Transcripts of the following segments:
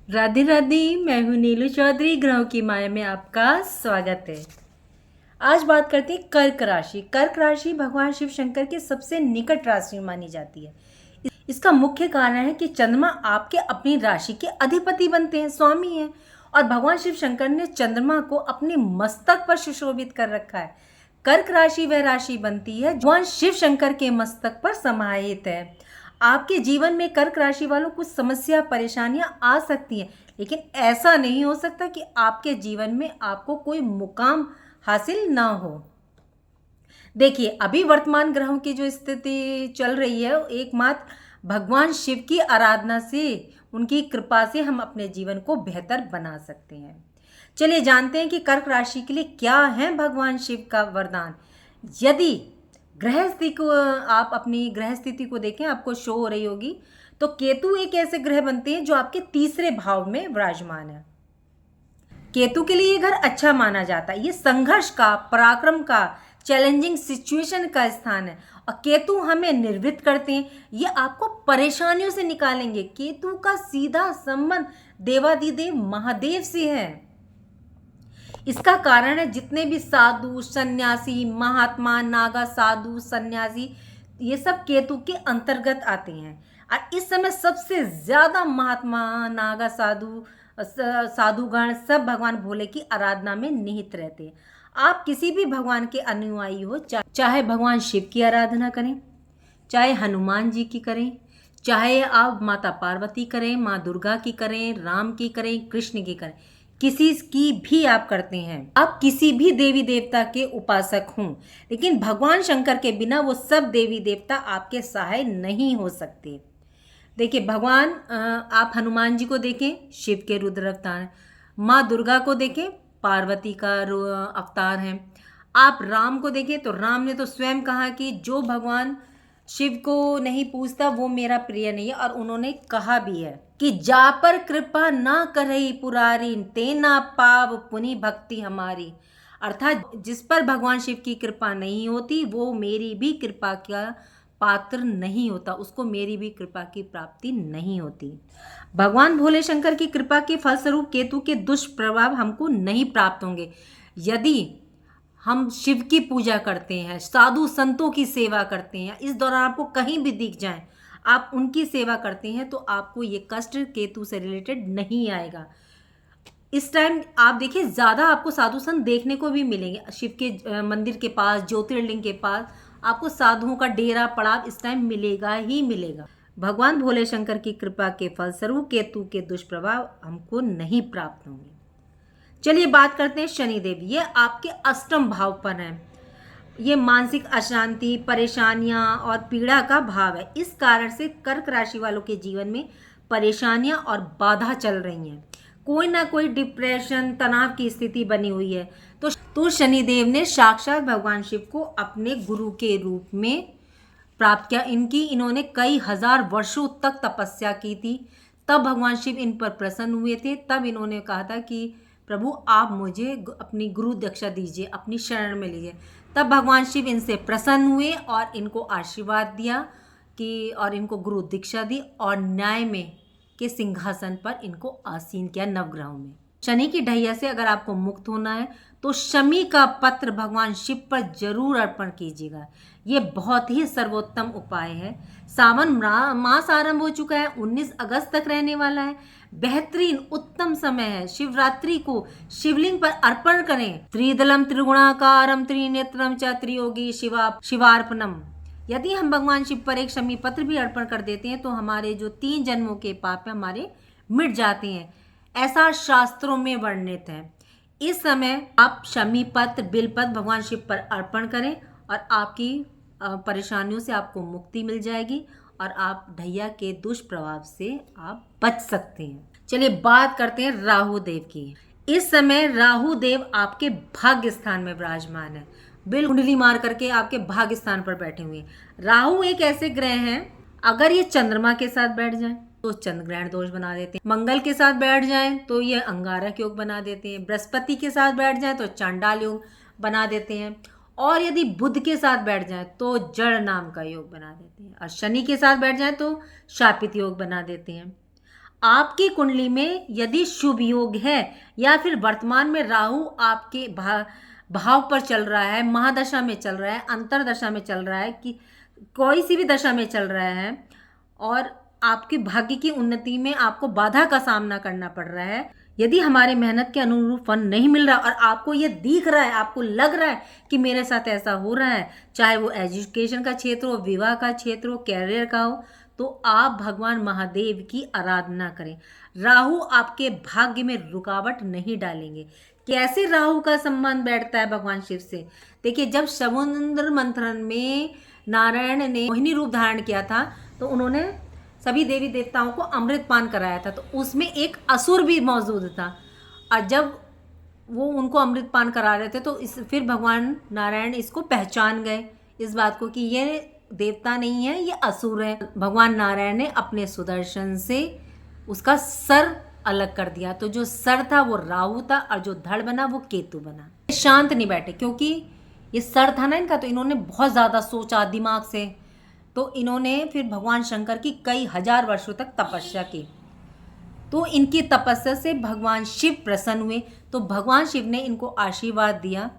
राधे राधे। मैं हूँ नीलू चौधरी। ग्रहों की माया में आपका स्वागत है। आज बात करते हैं कर्क राशि। कर्क राशि भगवान शिव शंकर के सबसे निकट राशि मानी जाती है। इसका मुख्य कारण है कि चंद्रमा आपके अपनी राशि के अधिपति बनते हैं, स्वामी हैं, और भगवान शिव शंकर ने चंद्रमा को अपने मस्तक पर सुशोभित कर रखा है। कर्क राशि वह राशि बनती है भगवान शिव शंकर के मस्तक पर समाहित है। आपके जीवन में कर्क राशि वालों कुछ समस्या परेशानियां आ सकती हैं, लेकिन ऐसा नहीं हो सकता कि आपके जीवन में आपको कोई मुकाम हासिल ना हो। देखिए, अभी वर्तमान ग्रहों की जो स्थिति चल रही है, एकमात्र भगवान शिव की आराधना से, उनकी कृपा से हम अपने जीवन को बेहतर बना सकते हैं। चलिए जानते हैं कि कर्क राशि के लिए क्या है भगवान शिव का वरदान। यदि ग्रह स्थिति को आप अपनी ग्रह स्थिति को देखें, आपको शो हो रही होगी, तो केतु एक ऐसे ग्रह बनते हैं जो आपके तीसरे भाव में विराजमान है। केतु के लिए ये घर अच्छा माना जाता है। ये संघर्ष का, पराक्रम का, चैलेंजिंग सिचुएशन का स्थान है। और केतु हमें निर्वृत्त करते हैं, ये आपको परेशानियों से निकालेंगे। केतु का सीधा संबंध देवादिदेव महादेव से है। इसका कारण है जितने भी साधु, सन्यासी, महात्मा, नागा, साधु, सन्यासी, ये सब केतु के अंतर्गत आते हैं। और इस समय सबसे ज्यादा महात्मा, नागा, साधुगण सब भगवान भोले की आराधना में निहित रहते हैं। आप किसी भी भगवान के अनुयायी हो, चाहे भगवान शिव की आराधना करें, चाहे हनुमान जी की करें, चाहे आप माता पार्वती करें, माँ दुर्गा की करें, राम की करें, कृष्ण की करें, किसी की भी आप करते हैं, आप किसी भी देवी देवता के उपासक हों, लेकिन भगवान शंकर के बिना वो सब देवी देवता आपके सहाय नहीं हो सकते। देखिए, भगवान आप हनुमान जी को देखें, शिव के रुद्र अवतार हैं। माँ दुर्गा को देखें, पार्वती का अवतार है। आप राम को देखें तो राम ने तो स्वयं कहा कि जो भगवान शिव को नहीं पूजता वो मेरा प्रिय नहीं है। और उन्होंने कहा भी है कि जा पर कृपा ना करई पुरारी, तेना पाव पुनि भक्ति हमारी। अर्थात जिस पर भगवान शिव की कृपा नहीं होती वो मेरी भी कृपा का पात्र नहीं होता, उसको मेरी भी कृपा की प्राप्ति नहीं होती। भगवान भोले शंकर की कृपा के फलस्वरूप केतु के दुष्प्रभाव हमको नहीं प्राप्त होंगे। यदि हम शिव की पूजा करते हैं, साधु संतों की सेवा करते हैं, इस दौरान आपको कहीं भी दिख जाएं, आप उनकी सेवा करते हैं, तो आपको ये कष्ट केतु से रिलेटेड नहीं आएगा। इस टाइम आप देखिए, ज़्यादा आपको साधु संत देखने को भी मिलेंगे। शिव के मंदिर के पास, ज्योतिर्लिंग के पास आपको साधुओं का डेरा पड़ाव इस टाइम मिलेगा ही मिलेगा। भगवान भोले शंकर की कृपा के फलस्वरूप केतु के दुष्प्रभाव हमको नहीं प्राप्त होंगे। चलिए बात करते हैं शनिदेव। ये आपके अष्टम भाव पर हैं। ये मानसिक अशांति, परेशानियां और पीड़ा का भाव है। इस कारण से कर्क राशि वालों के जीवन में परेशानियां और बाधा चल रही हैं। कोई ना कोई डिप्रेशन, तनाव की स्थिति बनी हुई है। तो शनिदेव ने साक्षात भगवान शिव को अपने गुरु के रूप में प्राप्त किया। इन्होंने कई हजार वर्षों तक तपस्या की थी। तब भगवान शिव इन पर प्रसन्न हुए थे। तब इन्होंने कहा था कि प्रभु आप मुझे अपनी गुरु दीक्षा दीजिए, अपनी शरण में लीजिए। तब भगवान शिव इनसे प्रसन्न हुए और इनको आशीर्वाद दिया कि, और इनको गुरु दीक्षा दी और न्याय में के सिंहासन पर इनको आसीन किया नवग्रहों में। शनि की ढैया से अगर आपको मुक्त होना है तो शमी का पत्र भगवान शिव पर जरूर अर्पण कीजिएगा। ये बहुत ही सर्वोत्तम उपाय है। सावन मास आरंभ हो चुका है, 19 अगस्त तक रहने वाला है। बेहतरीन उत्तम समय है। शिवरात्रि को शिवलिंग पर अर्पण करें। त्रिदलम त्रिगुणाकारम त्रिनेत्रम च त्रियोगी शिवार्पणम। यदि हम भगवान शिव पर एक शमी पत्र भी अर्पण कर देते हैं तो हमारे जो 3 जन्मों के पाप है हमारे मिट जाते हैं। ऐसा शास्त्रों में वर्णित है। इस समय आप शमी पत्र, बिलपत्र भगवान शिव पर अर्पण करें और आपकी परेशानियों से आपको मुक्ति मिल जाएगी और आप ढैया के दुष्प्रभाव से आप बच सकते हैं। चलिए बात करते हैं राहु देव की। इस समय राहु देव आपके भाग्य स्थान में विराजमान है। बिल कुंडली मार करके आपके भाग्य स्थान पर बैठे हुए हैं। राहु एक ऐसे ग्रह हैं, अगर ये चंद्रमा के साथ बैठ जाए तो चंद्र ग्रहण दोष बना देते हैं। मंगल के साथ बैठ जाएं तो ये अंगारक योग बना देते हैं। बृहस्पति के साथ बैठ जाएं तो चांडाल योग बना देते हैं। और यदि बुध के साथ बैठ जाएं तो जड़ नाम का योग बना देते हैं। और शनि के साथ बैठ जाएं तो शापित योग बना देते हैं। आपकी कुंडली में यदि शुभ योग है या फिर वर्तमान में राहु आपके भाव पर चल रहा है, महादशा में चल रहा है, अंतरदशा में चल रहा है, कि कोई सी भी दशा में चल रहा है और आपके भाग्य की उन्नति में आपको बाधा का सामना करना पड़ रहा है, यदि हमारे मेहनत के अनुरूप फल नहीं मिल रहा और आपको ये दिख रहा है, आपको लग रहा है कि मेरे साथ ऐसा हो रहा है, चाहे वो एजुकेशन का क्षेत्र हो, विवाह का क्षेत्र हो, कैरियर का हो, तो आप भगवान महादेव की आराधना करें। राहु आपके भाग्य में रुकावट नहीं डालेंगे। कैसे राहु का संबंध बैठता है भगवान शिव से? देखिए, जब समुद्र मंथन में नारायण ने मोहिनी रूप धारण किया था तो उन्होंने सभी देवी देवताओं को अमृत पान कराया था, तो उसमें एक असुर भी मौजूद था। और जब वो उनको अमृत पान करा रहे थे तो फिर भगवान नारायण इसको पहचान गए, इस बात को, कि ये देवता नहीं है, ये असुर है। भगवान नारायण ने अपने सुदर्शन से उसका सर अलग कर दिया, तो जो सर था वो राहु था और जो धड़ बना वो केतु बना। शांत नहीं बैठे, क्योंकि ये सर था ना इनका, तो इन्होंने बहुत ज़्यादा सोचा दिमाग से, तो इन्होंने फिर भगवान शंकर की कई हजार वर्षों तक तपस्या की। तो इनकी तपस्या से भगवान शिव प्रसन्न हुए, तो भगवान शिव ने इनको आशीर्वाद दिया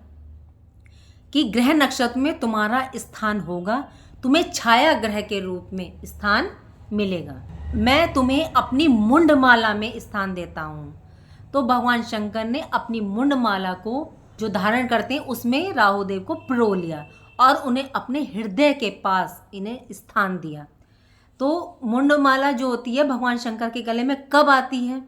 कि ग्रह नक्षत्र में तुम्हारा स्थान होगा, तुम्हें छाया ग्रह के रूप में स्थान मिलेगा, मैं तुम्हें अपनी मुंडमाला में स्थान देता हूँ। तो भगवान शंकर ने अपनी मुंडमाला को जो धारण करते हैं उसमें राहुदेव को पिरो लिया और उन्हें अपने हृदय के पास इन्हें स्थान दिया। तो मुंडमाला जो होती है भगवान शंकर के गले में कब आती है?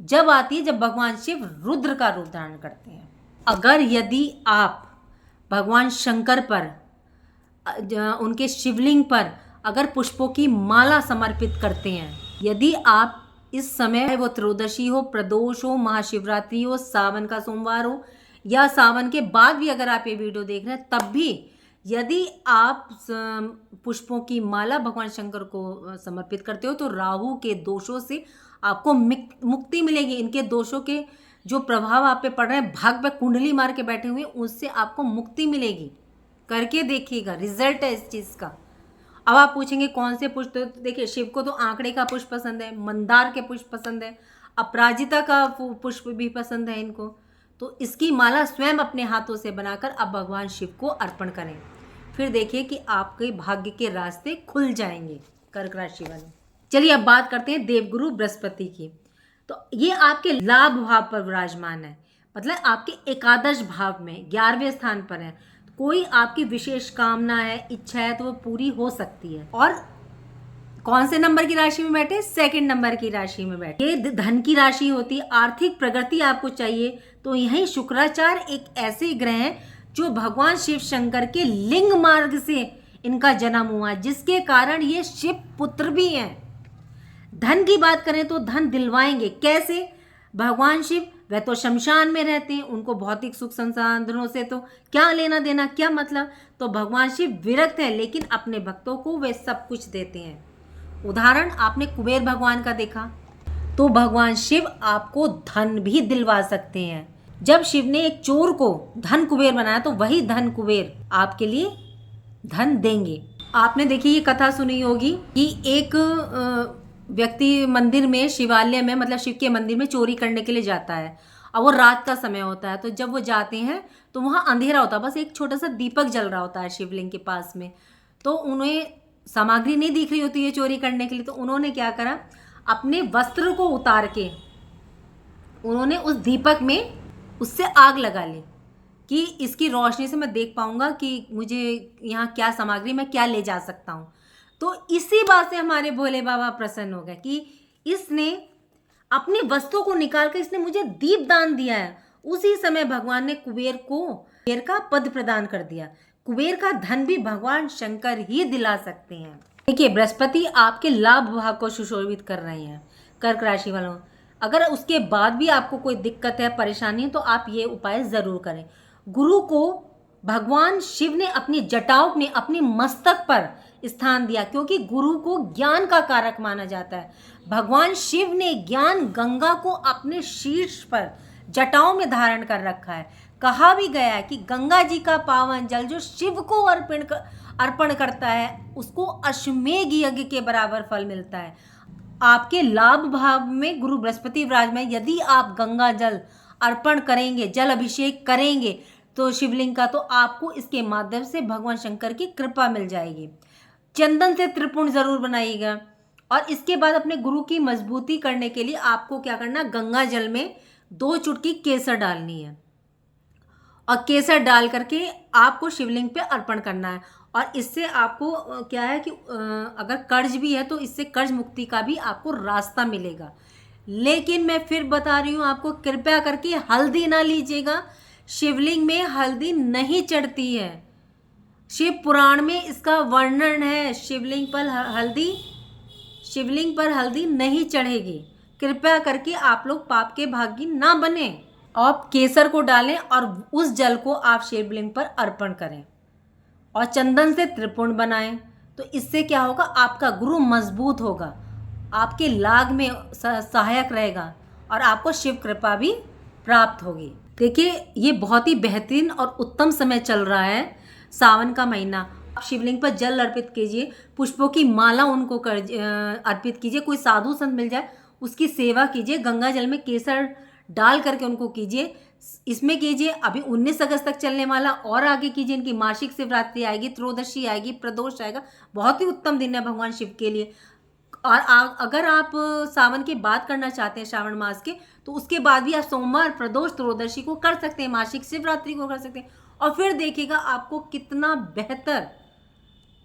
जब आती है जब भगवान शिव रुद्र का रूप धारण करते हैं। अगर यदि आप भगवान शंकर पर, उनके शिवलिंग पर अगर पुष्पों की माला समर्पित करते हैं, यदि आप इस समय, वो त्रयोदशी हो, प्रदोष हो, महाशिवरात्रि हो, सावन का सोमवार हो या सावन के बाद भी अगर आप ये वीडियो देख रहे हैं, तब भी यदि आप पुष्पों की माला भगवान शंकर को समर्पित करते हो तो राहु के दोषों से आपको मुक्ति मिलेगी। इनके दोषों के जो प्रभाव आप पे पड़ रहे हैं, भाग पे कुंडली मार के बैठे हुए, उससे आपको मुक्ति मिलेगी। करके देखिएगा, रिजल्ट है इस चीज़ का। अब आप पूछेंगे कौन से पुष्प? तो देखिए, शिव को तो आंकड़े का पुष्प पसंद है, मंदार के पुष्प पसंद है, अपराजिता का पुष्प भी पसंद है इनको। तो इसकी माला स्वयं अपने हाथों से बनाकर अब भगवान शिव को अर्पण करें, फिर देखिए कि आपके भाग्य के रास्ते खुल जाएंगे। कर्क राशि वाले, चलिए अब बात करते हैं देवगुरु बृहस्पति की। तो ये आपके लाभ भाव पर विराजमान है, मतलब आपके एकादश भाव में 11वें स्थान पर है। कोई आपकी विशेष कामना है, इच्छा है, तो वो पूरी हो सकती है। और कौन से नंबर की राशि में बैठे? सेकंड नंबर की राशि में बैठे। ये धन की राशि होती है, आर्थिक प्रगति आपको चाहिए, तो यही शुक्राचार्य एक ऐसे ग्रह हैं जो भगवान शिव शंकर के लिंग मार्ग से इनका जन्म हुआ, जिसके कारण ये शिव पुत्र भी हैं। धन की बात करें तो धन दिलवाएंगे, कैसे? भगवान शिव वह तो शमशान में रहते हैं, उनको भौतिक सुख संसाधनों से तो क्या लेना देना, क्या मतलब। तो भगवान शिव विरक्त है, लेकिन अपने भक्तों को वे सब कुछ देते हैं। उदाहरण आपने कुबेर भगवान का देखा, तो भगवान शिव आपको धन भी दिलवा सकते हैं। जब शिव ने एक चोर को धन कुबेर बनाया, तो वही धन कुबेर आपके लिए धन देंगे। आपने देखी ये कथा सुनी होगी कि एक व्यक्ति मंदिर में, शिवालय में, मतलब शिव के मंदिर में चोरी करने के लिए जाता है और वो रात का समय होता है। तो जब वो जाते हैं तो वहाँ अंधेरा होता है, बस एक छोटा सा दीपक जल रहा होता है शिवलिंग के पास में। तो उन्हें सामग्री नहीं दिख रही होती है चोरी करने के लिए, तो उन्होंने क्या करा, अपने वस्त्र को उतार के उन्होंने उस दीपक में उससे आग लगा ली कि इसकी रोशनी से मैं देख पाऊंगा कि मुझे यहाँ क्या सामग्री, मैं क्या ले जा सकता हूँ। तो इसी बात से हमारे भोले बाबा प्रसन्न हो गए कि इसने अपने वस्तुओं को निकाल कर इसने मुझे दीप दान दिया है। उसी समय भगवान ने कुबेर का पद प्रदान कर दिया। कुबेर का धन भी भगवान शंकर ही दिला सकते हैं। देखिए, बृहस्पति आपके लाभ भाव को सुशोभित कर रहे हैं कर्क राशि वालों। अगर उसके बाद भी आपको कोई दिक्कत है, परेशानी है, तो आप ये उपाय जरूर करें। गुरु को भगवान शिव ने अपनी जटाओं में अपनी मस्तक पर स्थान दिया, क्योंकि गुरु को ज्ञान का कारक माना जाता है। भगवान शिव ने ज्ञान गंगा को अपने शीर्ष पर जटाओं में धारण कर रखा है। कहा भी गया है कि गंगा जी का पावन जल जो शिव को अर्पण करता है, उसको अश्वमेध यज्ञ के बराबर फल मिलता है। आपके लाभ भाव में गुरु बृहस्पति विराजमान। यदि आप गंगा जल अर्पण करेंगे, जल अभिषेक करेंगे तो शिवलिंग का, तो आपको इसके माध्यम से भगवान शंकर की कृपा मिल जाएगी। चंदन से त्रिपुंड जरूर बनाइएगा। और इसके बाद अपने गुरु की मजबूती करने के लिए आपको क्या करना, गंगा जल में 2 चुटकी केसर डालनी है और केसर डाल करके आपको शिवलिंग पे अर्पण करना है। और इससे आपको क्या है कि अगर कर्ज भी है तो इससे कर्ज मुक्ति का भी आपको रास्ता मिलेगा। लेकिन मैं फिर बता रही हूँ आपको, कृपया करके हल्दी ना लीजिएगा। शिवलिंग में हल्दी नहीं चढ़ती है। शिव पुराण में इसका वर्णन है। शिवलिंग पर हल्दी नहीं चढ़ेगी। कृपया करके आप लोग पाप के भागी ना बने। आप केसर को डालें और उस जल को आप शिवलिंग पर अर्पण करें और चंदन से त्रिपुंड बनाएं। तो इससे क्या होगा, आपका गुरु मजबूत होगा, आपके लाभ में सहायक रहेगा और आपको शिव कृपा भी प्राप्त होगी। देखिए, ये बहुत ही बेहतरीन और उत्तम समय चल रहा है, सावन का महीना। आप शिवलिंग पर जल अर्पित कीजिए, पुष्पों की माला उनको अर्पित कीजिए। कोई साधु संत मिल जाए उसकी सेवा कीजिए, गंगा जल में केसर डाल करके उनको कीजिए। इसमें कीजिए, अभी 19 अगस्त तक चलने वाला, और आगे कीजिए। इनकी मासिक शिवरात्रि आएगी, त्रयोदशी आएगी, प्रदोष आएगा। बहुत ही उत्तम दिन है भगवान शिव के लिए। और अगर आप सावन के बाद करना चाहते हैं, श्रावण मास के, तो उसके बाद भी आप सोमवार, प्रदोष, त्रयोदशी को कर सकते हैं, मासिक शिवरात्रि को कर सकते हैं। और फिर देखिएगा आपको कितना बेहतर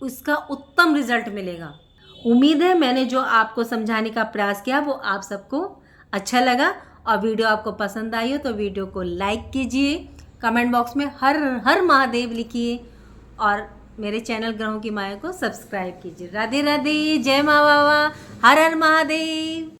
उसका उत्तम रिजल्ट मिलेगा। उम्मीद है मैंने जो आपको समझाने का प्रयास किया वो आप सबको अच्छा लगा। और वीडियो आपको पसंद आई हो तो वीडियो को लाइक कीजिए, कमेंट बॉक्स में हर हर महादेव लिखिए और मेरे चैनल ग्रहों की माया को सब्सक्राइब कीजिए। राधे राधे, जय माँ बाबा, हर हर महादेव।